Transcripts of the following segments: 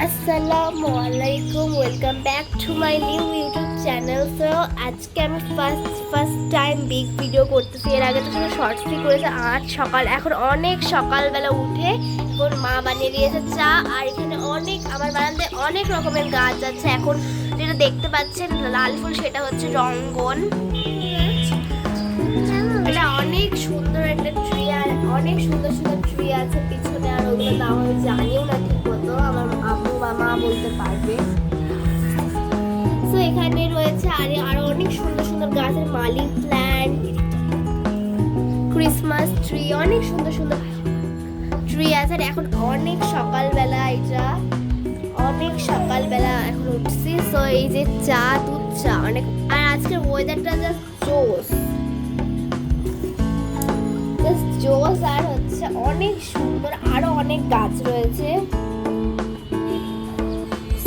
আসসালামু আলাইকুম, welcome back to my new YouTube channel. So আজকে আমি ফার্স্ট টাইম বিগ ভিডিও করতেছি। এর আগে তো শুধু শর্টসই করেছে। আজ সকাল, এখন অনেক সকালবেলা উঠে এখন মা বানিয়ে দিয়েছে চা। আর এখানে আমার বারান্দায় অনেক রকমের গাছ আছে। এখন যেটা দেখতে পাচ্ছেন লাল ফুল, সেটা হচ্ছে রঙ্গন। এটা অনেক সুন্দর একটা ট্রি, আর অনেক সুন্দর সুন্দর ট্রি আছে পিছনে। আর ওগুলো নাম আমি জানিও না ঠিক মতো, আমার আম্মু বা মা বলতে পারবে। তো এখানে রয়েছে আরো অনেক সুন্দর সুন্দর গাছের মালি প্ল্যান্ট, ক্রিসমাস ট্রি, অনেক সুন্দর সুন্দর ট্রি আছে। আর এখন অনেক সকালবেলা, এটা অনেক সকালবেলা এখন উঠছি। সো এই যে চা, দুধ চা অনেক। আর আজকের ওয়েদারটা জাস্ট জোস। আর হচ্ছে অনেক সুন্দর, আরো অনেক গাছ রয়েছে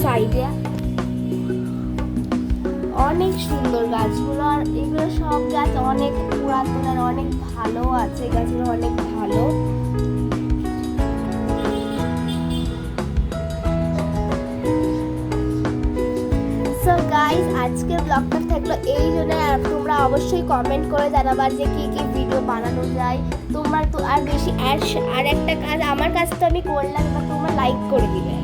সাইডে, অনেক সুন্দর গাছগুলো। আর এগুলো সব গাছ অনেক পুরাতন আর অনেক ভালো আছে, গাছগুলো অনেক ভালো। সো গাইস, আজকের ব্লগটা থাকলো এই জন্য। আর তোমরা অবশ্যই কমেন্ট করে জানাবার যে কি কি ভিডিও বানানো যায় তোমার। তো আর বেশি আর একটা কাজ, আমার কাজ তো আমি করলাম, এবার তোমরা লাইক করে দিবে।